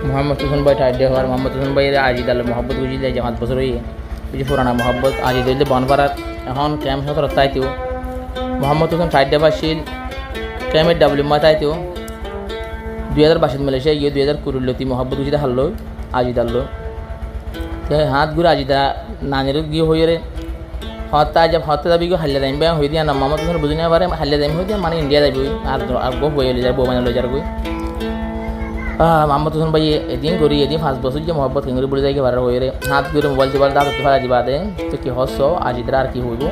मोहम्मद हुसैन भाई ठाड्डे हर मोहम्मद हुसैन भाई आजिद आल मोहब्बत गुजिले যে 5 বছর হয়ে কিছু পুরানা মোহব্বত আজিদ হইলে বনপাড়ার এখন ক্যাম্প সতর তাইতেও মোহাম্মদ হোসেন ঠাড্ডে বাসিল ক্যাম্পের ডাব্লিউ মাথাইতেও 2022 মালয়েশিয়া গিয়ে 2020 লতি মোহব্বত গুজিলে হারলো আজিদ আল্লো হাত ঘুরে আজিদা নানের গিয়ে হয়ে রে হত্যা যাব হত্যা দাবি গো হাল্লা দাইম হই দিয়া না মোহাম্মদ হোসেন বুঝিনা পারে হাল্লা দাইম হই দিয়া মানে ইন্ডিয়া যাইবই আর গো বই লই যাব বই মানে লই যার গই মোহাম্মদ হোসেন ভাই এদিন করি এদিন 5 বছর যে মোহব্বত কিংরে বলে যাই বার হয়ে রে হাত ঘুরে মোবাইল দিবার দাঁত ফেলা দিবা দে তো কি হস আজিদরা আর কি হইব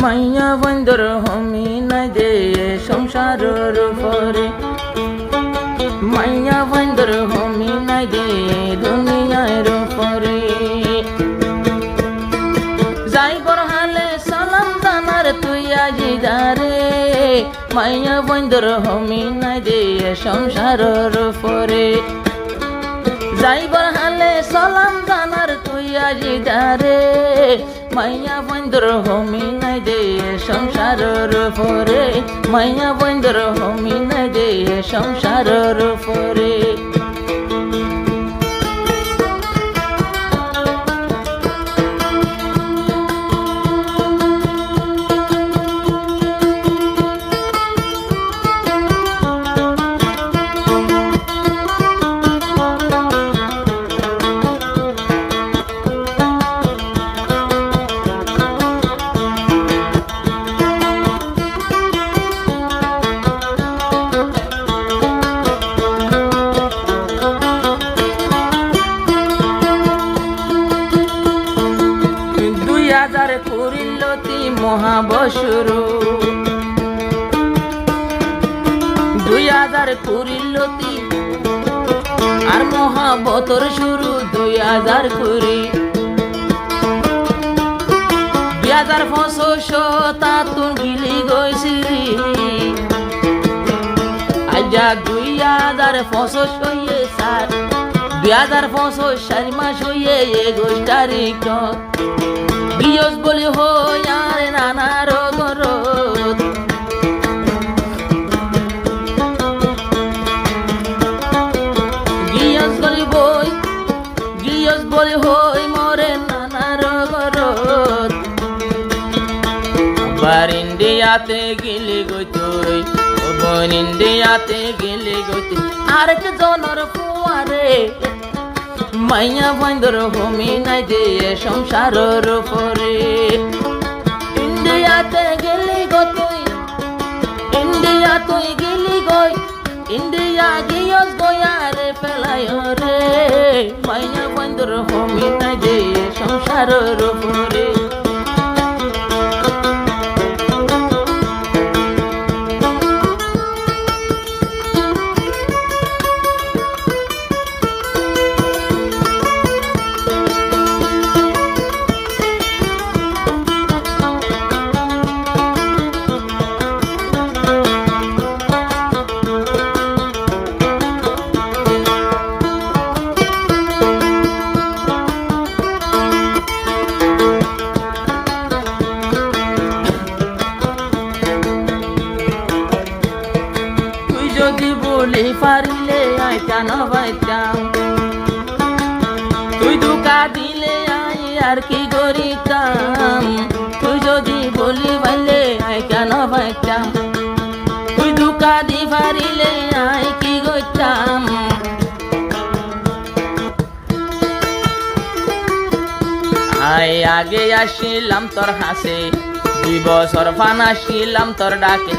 মাইয়া বন্দর হমি নাই দে সংসারর পরে মাইয়া বন্দর হমি নাই দে দুনিয়ার পরে যাই বরহালে সালাম জানার তুই আজিদারে মাইয়া বন্দর হমি নাই দে সংসারর পরে যাই বরহালে সালাম জানার তুই আজিদারে মাইয়া বন্দর হমি নাই দে সংসারর পরে মাইয়া বন্দর হমি নাই দে সংসারর পরে করিলতি মহাবসুরু 2000 করিলতি আর মহাবতর শুরু 2000 করি 2500 তাতুন গিলি গইছিরি আজা 2500 হইয়ে সার 2500 চার মাস হইয়ে 21 তারিখ গিয়স বলি হই আর নানা রগরত গিয়স বলি হই মরে নানা রগরত আবার ইন্ডিয়াতে গেলে গই তুই ও বোন ইন্ডিয়াতে গেলে গই তুই আরেক জনের ফুয়ারে মাইয়া বন্দর হমি নাই দে সংসারর পরে ইন্ডিয়াতে গেলি গো তুই ইন্ডিয়া তুই গেলি গই ইন্ডিয়া গিয়স গয়ারে ফেলাই রে মাইয়া বন্দর হমি নাই দে সংসারর পরে যদি বলি পারিলে আই কেন বাইতাম তুই দুকা দিলে আই আর কি করিতাম তুই যদি বলি পাইলে আই কেন বাইতাম তুই দুকা দি পারিলে আই কি করতাম আই আগে আসিলাম তোর হাসে 2 বছর ফান আসিলাম তোর ডাকে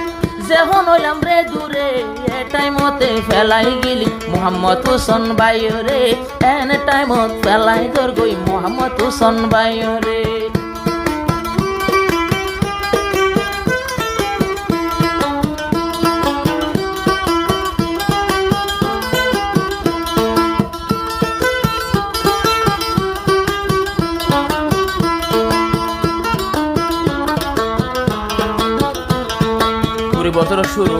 যেহন হইলাম রে দূরে এ টাইমতে ফেলাই গেলি মোহাম্মদ হোসেন ভাই রে এন টাইমত ফেলাই তোর গই মোহাম্মদ হোসেন ভাই রে বছর শুরু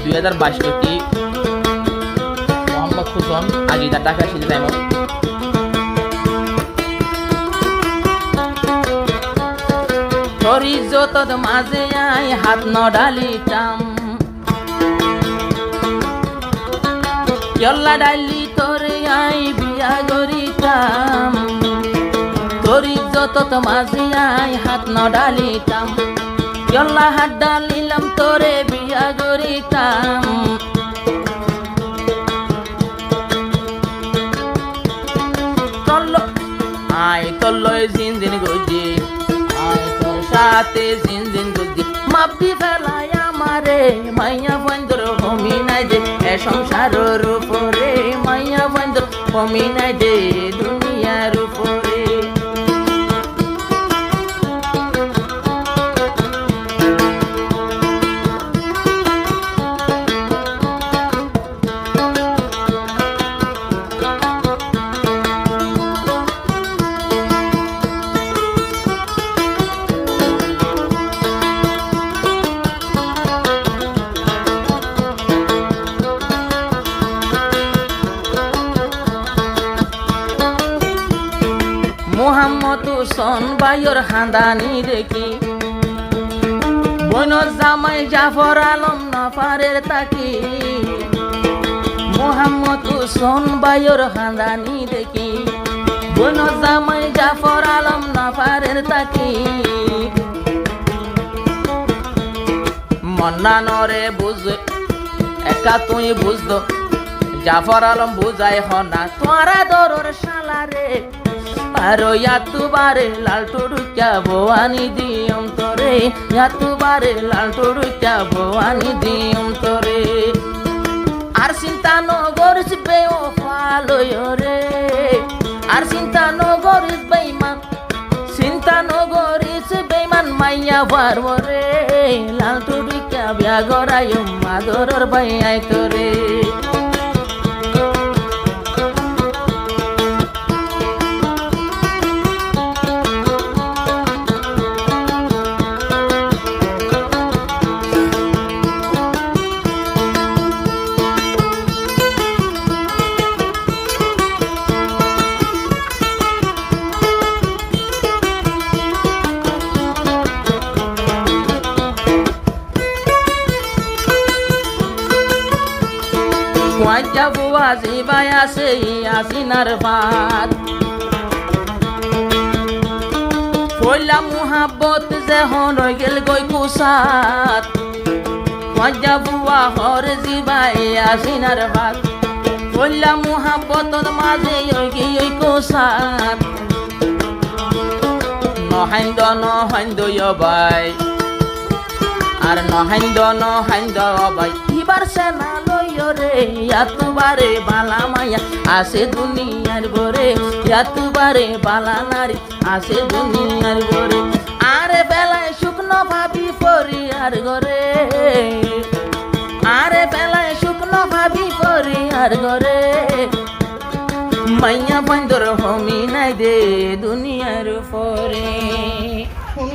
2022 থেকে মোহাম্মদ হোসেন আজিদা টাকা ছিল টাইমত তোর ইজ্জত মাঝে আই হাত নডালিতাম ইয়ল্লা ডাইলি তোরে আই বিয়া গরিতাম তোরি যত মাঝি আই হাত ন ডালিতাম ইয়ল্লা হাত ডালিলাম তোরে বিয়া গরিতাম আয় তোর লয় জিনজিন গুজি আয় তোর সাথে জিনজিন গুজি মাপি ফেলায় আমারে মাইয়া বন্ধুর ভূমি নাই যে এ সংসারের উপরে মাইয়া বন্ধুর ভূমি নাই যে দুনিয়ার উপরে মোহাম্মদ হোসেন ভাইয়ের হাঁদানি দেখি বইনর জামাই জাফর আলম নফারের তাকি মোহাম্মদ হোসেন ভাইয়ের হাঁদানি দেখি বইনর জামাই জাফর আলম নফারের তাকি মন্নানরে বুঝ একা তুই বুঝদ জাফর আলম বুঝাই হনা তোরা দরর শালারে আরো ইয়াতুবারে লাল টুরুকা ভবানী দিয়ম তোরে ইয়াতুবারে লাল টুরুকা ভবানী দিয়ম তোরে আর চিন্তা নগরিস বে ও ফালয় রে আর চিন্তা নগরিস বেঈমান চিন্তা নগরিস বেঈমান মাইয়া পারব রে লাল টুরুকা বিয়া গরায়ম মাদরর ভাই আই তোরে যাবো আজি বাই আছে আসিনার ভাত পয়লা মুহাব্বত যে হন গেল গই কুসাত যাবো হর জিবাই আসিনার ভাত পয়লা মুহাব্বতর মাঝে ওই কুসাত নহাইন্দ বাই আর নহাইন্দ বাই এবার সেনা রে ইয়াতুবারে বালা মাইয়া আসে দুনিয়ার গরে ইয়াতুবারে বালা নারী আসে দুনিয়ার গরে আরে বেলায় শুকনো ভাবি পরিয়ার গরে আরে বেলায় শুকনো ভাবি পরিয়ার গরে মাইয়া বন্ধুর ভূমি নাই দে দুনিয়ার উপরে।